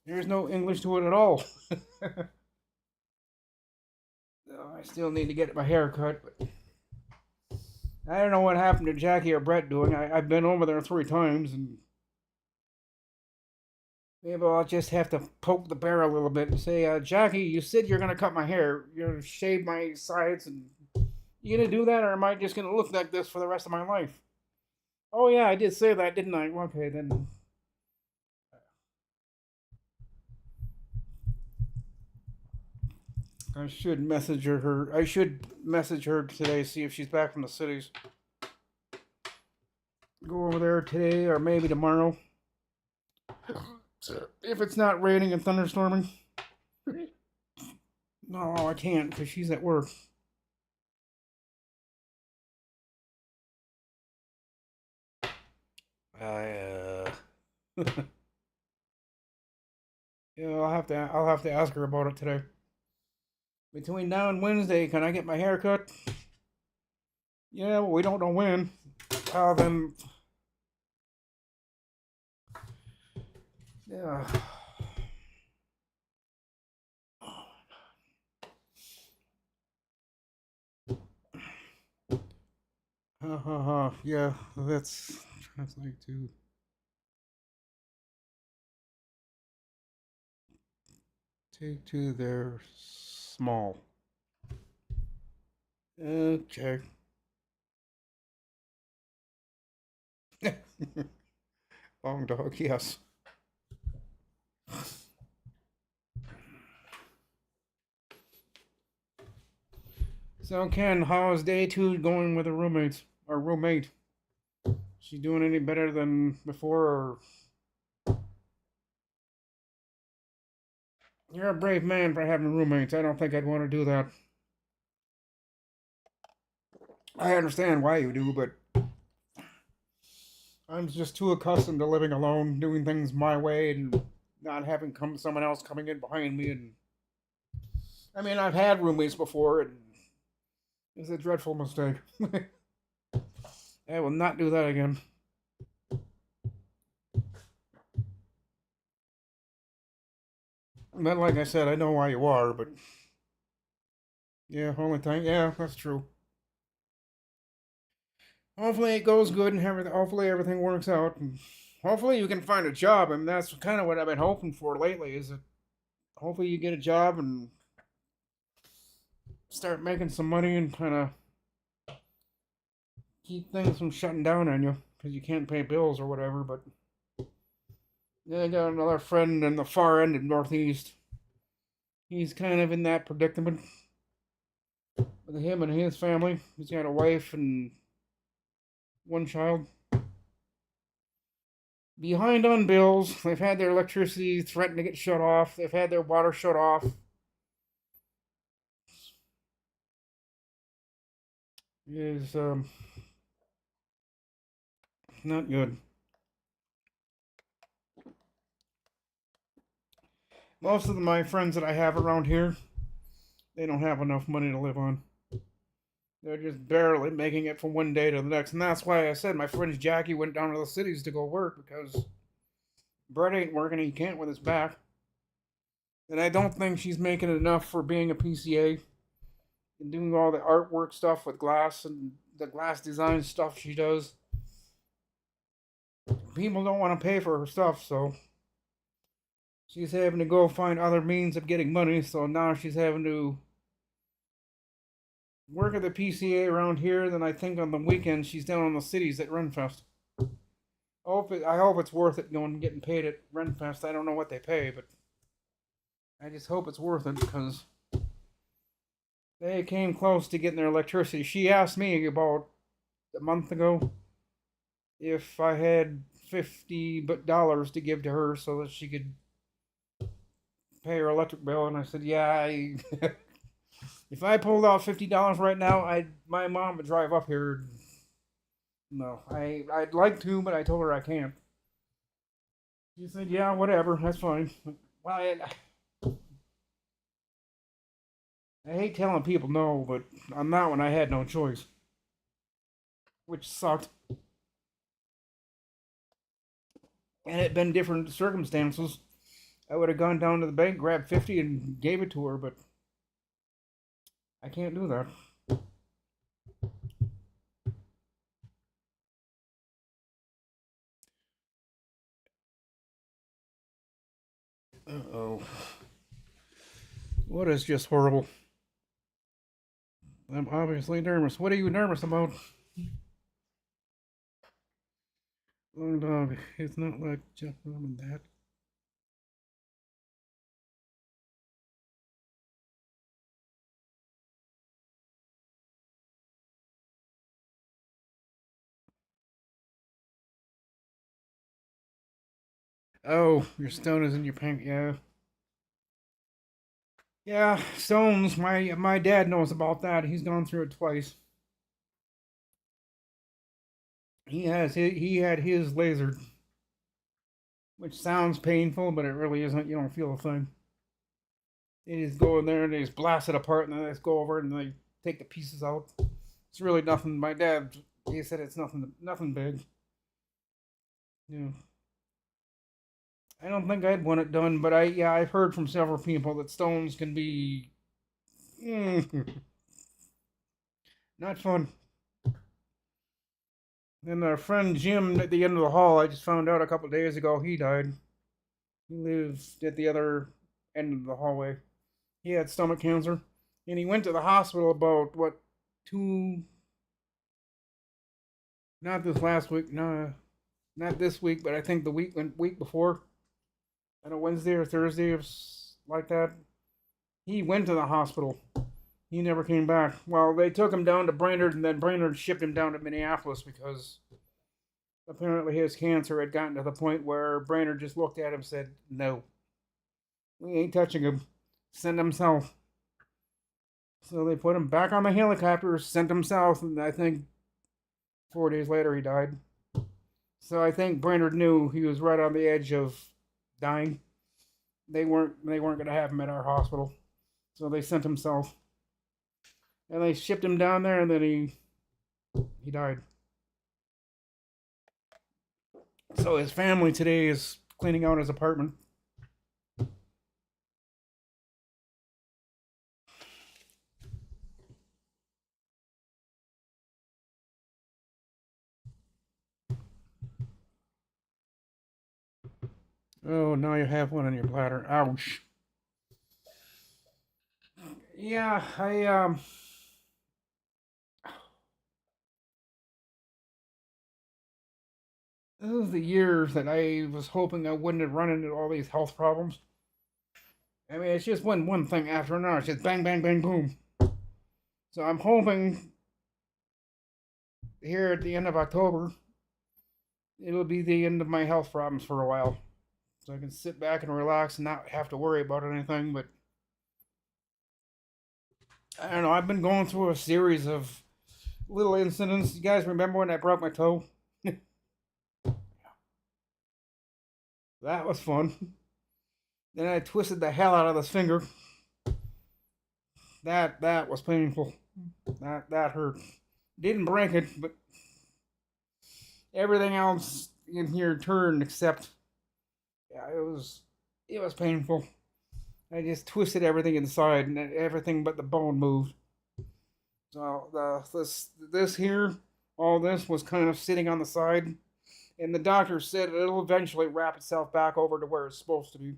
There's no English to it at all. I still need to get my hair cut, but I don't know what happened to Jackie or Brett doing. I've been over there 3 times, and maybe I'll just have to poke the bear a little bit and say, Jackie, you said you're gonna cut my hair. You're gonna shave my sides, and you gonna do that, or am I just gonna look like this for the rest of my life? Oh yeah, I did say that, didn't I? Okay, then. I should message her. I should message her today, see if she's back from the cities. Go over there today or maybe tomorrow. If it's not raining and thunderstorming. No, I can't because she's at work. I yeah, I'll have to ask her about it today. Between now and Wednesday, can I get my hair cut? Yeah, well, we don't know when. Then yeah. Yeah, that's translate to take to their small. Okay. Long dog, yes. So Ken, how is day 2 going with the roommates or roommate? She doing any better than before, or you're a brave man for having roommates. I don't think I'd want to do that. I understand why you do, but I'm just too accustomed to living alone, doing things my way, and not having someone else coming in behind me. And I mean, I've had roommates before, and it was a dreadful mistake. I will not do that again. But like I said, I know why you are, but yeah, only time. Yeah, that's true. Hopefully it goes good and everything. Hopefully everything works out, and hopefully you can find a job. I mean, that's kind of what I've been hoping for lately. Is that hopefully you get a job and start making some money and kind of keep things from shutting down on you because you can't pay bills or whatever. But then I got another friend in the far end of Northeast. He's kind of in that predicament with him and his family. He's got a wife and one child. Behind on bills. They've had their electricity threatened to get shut off. They've had their water shut off. It is not good. Most of my friends that I have around here, they don't have enough money to live on. They're just barely making it from one day to the next. And that's why I said my friend Jackie went down to the cities to go work because Brett ain't working. He can't with his back. And I don't think she's making enough for being a PCA and doing all the artwork stuff with glass and the glass design stuff she does. People don't want to pay for her stuff, so she's having to go find other means of getting money. So now she's having to work at the PCA around here. Then I think on the weekends she's down on the cities at Renfest. I hope it's worth it going and getting paid at Renfest. I don't know what they pay, but I just hope it's worth it because they came close to getting their electricity. She asked me about a month ago if I had $50 to give to her so that she could pay her electric bill, and I said, "Yeah, if I pulled out $50 right now, my mom would drive up here." No, I'd like to, but I told her I can't. She said, "Yeah, whatever, that's fine." Well, I hate telling people no, but on that one I had no choice, which sucked. And it had been different circumstances, I would have gone down to the bank, grabbed 50, and gave it to her, but I can't do that. Oh, what is just horrible? I'm obviously nervous. What are you nervous about? Long dog. It's not like Jeff Mom and Dad. Oh, your stone is in your pants. Yeah, yeah. Stones. My dad knows about that. He's gone through it twice. He had his lasered, which sounds painful, but it really isn't. You don't feel a thing. They just go in there and they just blast it apart, and then they just go over it and they take the pieces out. It's really nothing. My dad, he said it's nothing big. Yeah. I don't think I'd want it done, but I've heard from several people that stones can be not fun. And our friend Jim at the end of the hall, I just found out a couple of days ago, he died. He lives at the other end of the hallway. He had stomach cancer, and he went to the hospital about what two? Not this last week, no, not this week, but I think the week before, on a Wednesday or Thursday, or like that. He went to the hospital. He never came back. Well, they took him down to Brainerd, and then Brainerd shipped him down to Minneapolis because apparently his cancer had gotten to the point where Brainerd just looked at him and said, "No, we ain't touching him. Send him south." So they put him back on the helicopter, sent him south, and I think 4 days later he died. So I think Brainerd knew he was right on the edge of dying. They weren't going to have him at our hospital, so they sent him south, and they shipped him down there, and then he died. So his family today is cleaning out his apartment. Oh, now you have one in your bladder. Ouch. Yeah, this is the years that I was hoping I wouldn't have run into all these health problems. I mean, it's just one thing after another. It's just bang, bang, bang, boom. So I'm hoping here at the end of October, it'll be the end of my health problems for a while. So I can sit back and relax and not have to worry about anything. But I don't know. I've been going through a series of little incidents. You guys remember when I broke my toe? That was fun. Then I twisted the hell out of this finger. That was painful. That hurt. Didn't break it, but everything else in here turned except yeah, it was painful. I just twisted everything inside, and everything but the bone moved. So this here, all this was kind of sitting on the side, and the doctor said it'll eventually wrap itself back over to where it's supposed to be,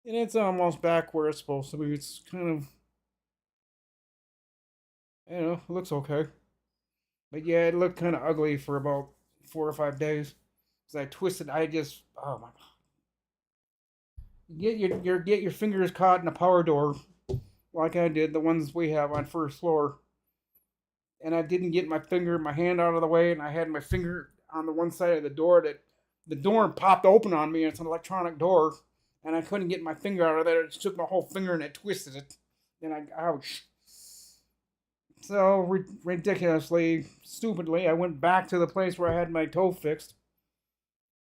and it's almost back where it's supposed to be. It's kind of it looks okay, but yeah, it looked kind of ugly for about 4 or 5 days. Because I twisted, I just oh my god, get your fingers caught in a power door like I did, the ones we have on 1st floor, and I didn't get my hand out of the way, and I had my finger. on the one side of the door that the door popped open on me, and it's an electronic door, and I couldn't get my finger out of there. It just took my whole finger and it twisted it. And ouch. So ridiculously, stupidly, I went back to the place where I had my toe fixed.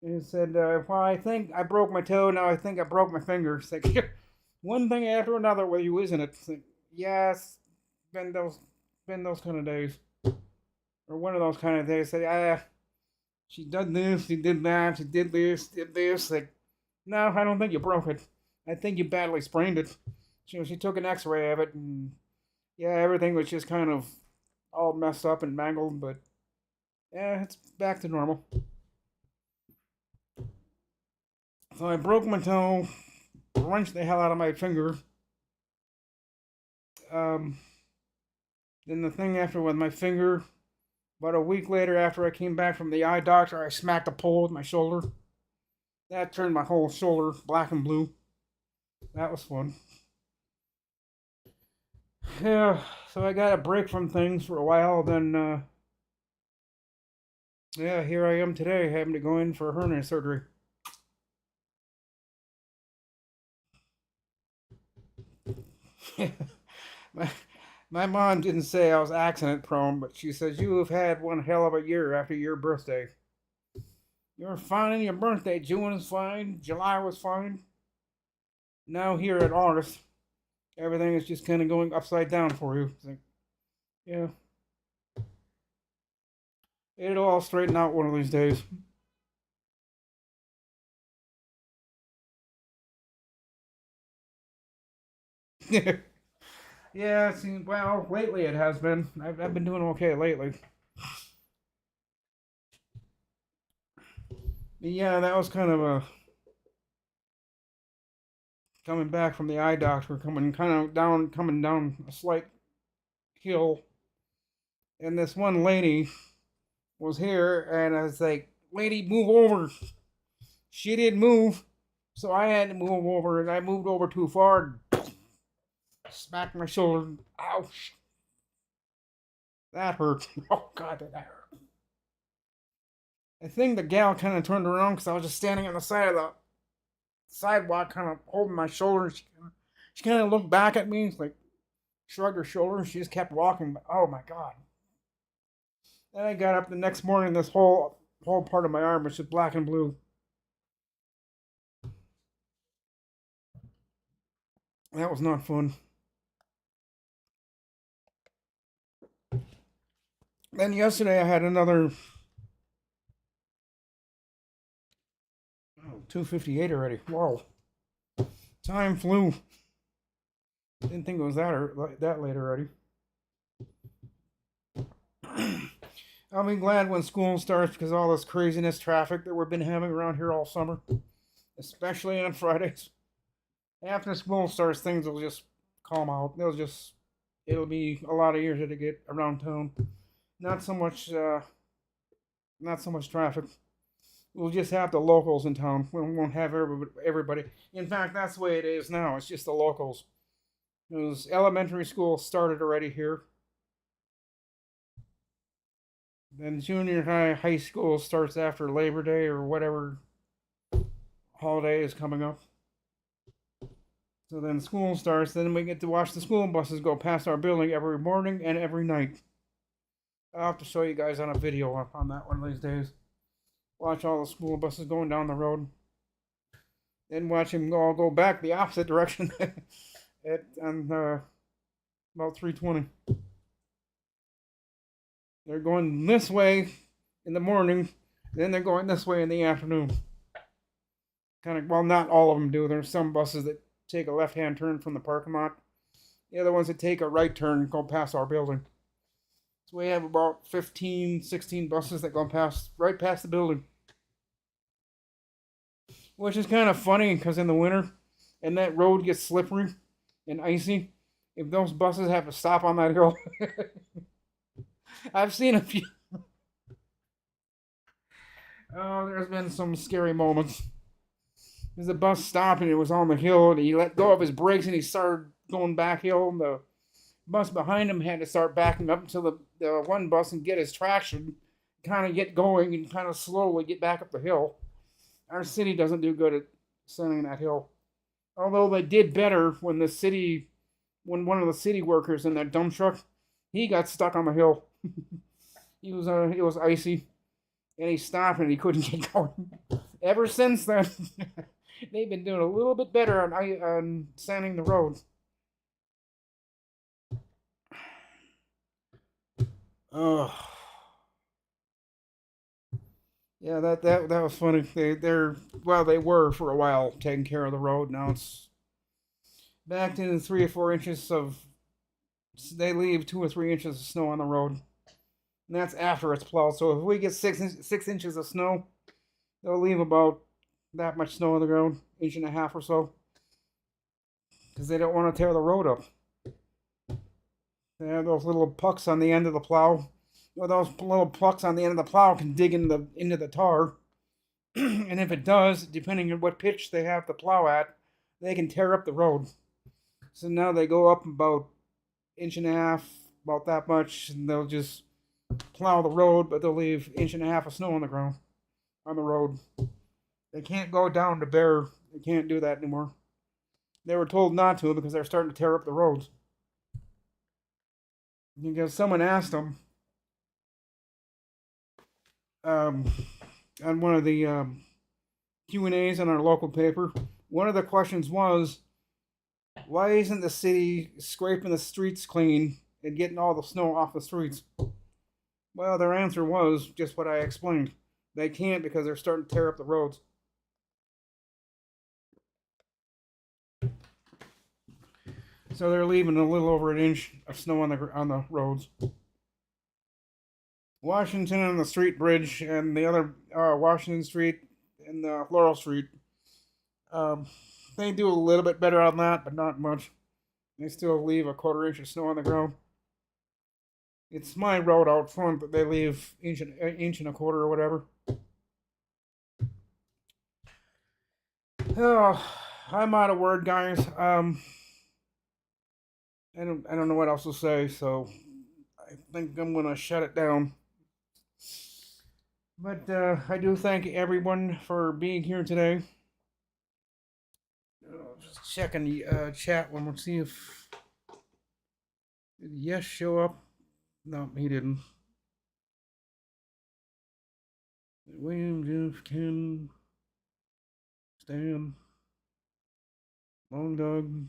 And said, well, I think I broke my toe. Now I think I broke my finger. It's like, one thing after another with you, isn't it? It's like, yes, been those kind of days. Or one of those kind of days. Say, she did this, she did that, she did this. Like, no, I don't think you broke it. I think you badly sprained it. She took an x-ray of it, and yeah, everything was just kind of all messed up and mangled, but yeah, it's back to normal. So I broke my toe, wrenched the hell out of my finger. Then the thing after with my finger, about a week later after I came back from the eye doctor, I smacked a pole with my shoulder. That turned my whole shoulder black and blue. That was fun. Yeah, so I got a break from things for a while, then, yeah, here I am today, having to go in for hernia surgery. my, my mom didn't say I was accident prone, but she says, you have had one hell of a year after your birthday. You were fine on your birthday. June was fine. July was fine. Now here at August, everything is just kind of going upside down for you. It's like, yeah. It'll all straighten out one of these days. Yeah, see, well, lately it has been. I've been doing okay lately. Yeah, that was kind of a coming back from the eye doctor, coming down a slight hill, and this one lady was here, and I was like, "Lady, move over." She didn't move, so I had to move over, and I moved over too far, and smacked my shoulder. Ouch! That hurt. Oh God, that hurt. I think the gal kind of turned around because I was just standing on the side of the sidewalk, kind of holding my shoulder. She kind of looked back at me, like shrugged her shoulders. She just kept walking. Oh my God! Then I got up the next morning. This whole part of my arm was just black and blue. That was not fun. Then yesterday I had another 2:58 already. Whoa, time flew. Didn't think it was that late already. I'll be glad when school starts because all this craziness traffic that we've been having around here all summer, especially on Fridays. After school starts, things will just calm out. It'll be a lot easier to get around town. Not so much, not so much traffic. We'll just have the locals in town. We won't have everybody. In fact, that's the way it is now. It's just the locals. Because elementary school started already here. Then junior high school starts after Labor Day or whatever holiday is coming up. So then school starts. Then we get to watch the school buses go past our building every morning and every night. I'll have to show you guys on a video on that one of these days. Watch all the school buses going down the road. Then watch them all go back the opposite direction on about 3:20. They're going this way in the morning, then they're going this way in the afternoon. Kind of, well, not all of them do. There's some buses that take a left-hand turn from the parking lot. The other ones that take a right turn and go past our building. So we have about 15, 16 buses that go right past the building. Which is kind of funny because in the winter, and that road gets slippery and icy, if those buses have to stop on that hill. I've seen a few. Oh, there's been some scary moments. There's a bus stopped and it was on the hill and he let go of his brakes and he started going back hill and the bus behind him had to start backing up until the one bus and get his traction, kind of get going and kind of slowly get back up the hill. Our city doesn't do good at sanding that hill. Although they did better when when one of the city workers in that dump truck, he got stuck on the hill. It was icy, and he stopped and he couldn't get going. Ever since then, they've been doing a little bit better on sanding the roads. Oh, yeah, that was funny. They were for a while taking care of the road. Now it's back to 3 or 4 inches of. They leave 2 or 3 inches of snow on the road, and that's after it's plowed. So if we get 6 inches of snow, they'll leave about that much snow on the ground, inch and a half or so, because they don't want to tear the road up. They have those little pucks on the end of the plow. Well, those little pucks on the end of the plow can dig into the tar, and if it does, depending on what pitch they have the plow at, they can tear up the road. So now they go up about inch and a half, about that much, and they'll just plow the road, but they'll leave inch and a half of snow on the ground, on the road. They can't go down to bare. They can't do that anymore. They were told not to because they're starting to tear up the roads. Because someone asked them on one of the Q&As on our local paper, one of the questions was, why isn't the city scraping the streets clean and getting all the snow off the streets? Well, their answer was just what I explained. They can't because they're starting to tear up the roads. So they're leaving a little over an inch of snow on the roads. Washington and the Street Bridge and the other Washington Street and Laurel Street, they do a little bit better on that, but not much. They still leave a 1/4 inch of snow on the ground. It's my road out front that they leave inch and a quarter or whatever. Oh, I'm out of word, guys. I don't know what else to say, so I think I'm gonna shut it down. But I do thank everyone for being here today. Just checking the chat one more, see if did Yes show up. No, he didn't. William, Jeff, Ken, Stan, Long Dog.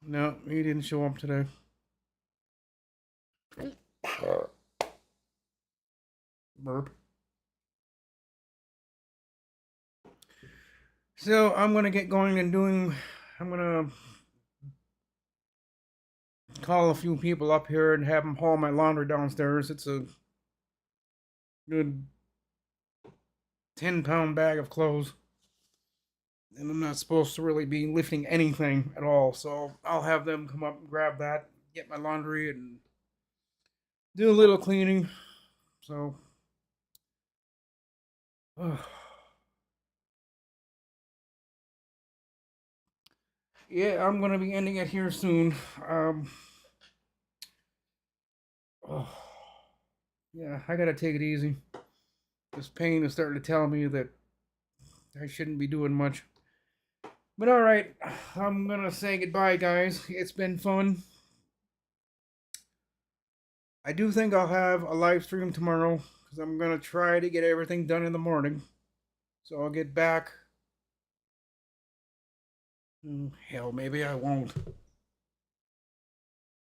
No, he didn't show up today. Burp. So I'm gonna get going and I'm gonna call a few people up here and have them haul my laundry downstairs. It's a good 10-pound bag of clothes. And I'm not supposed to really be lifting anything at all. So I'll have them come up and grab that, get my laundry, and do a little cleaning. So, yeah, I'm gonna be ending it here soon. Oh, yeah, I gotta take it easy. This pain is starting to tell me that I shouldn't be doing much. But all right, I'm gonna say goodbye, guys. It's been fun. I do think I'll have a live stream tomorrow because I'm gonna try to get everything done in the morning. So I'll get back. Hell, maybe I won't.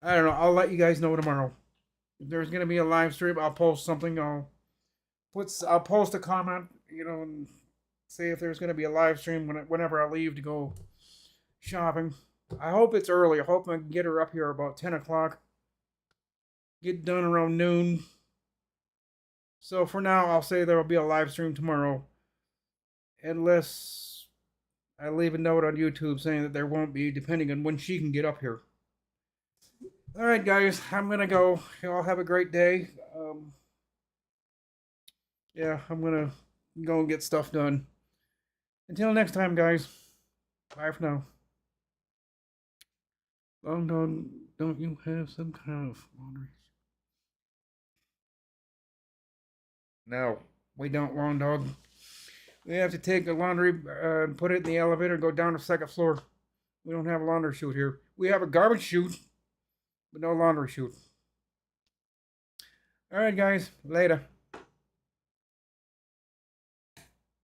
I don't know. I'll let you guys know tomorrow. If there's gonna be a live stream, I'll post something. I'll post a comment, and say if there's gonna be a live stream whenever I leave to go shopping. I hope it's early. I hope I can get her up here about 10 o'clock. Get done around noon. So for now, I'll say there will be a live stream tomorrow. Unless I leave a note on YouTube saying that there won't be, depending on when she can get up here. Alright, guys, I'm gonna go. Y'all have a great day. Yeah, I'm gonna go and get stuff done. Until next time, guys. Bye for now. Long dog. don't you have some kind of laundry? No, we don't, Lawn Dog. We have to take the laundry and put it in the elevator and go down to the second floor. We don't have a laundry chute here. We have a garbage chute, but no laundry chute. All right, guys. Later.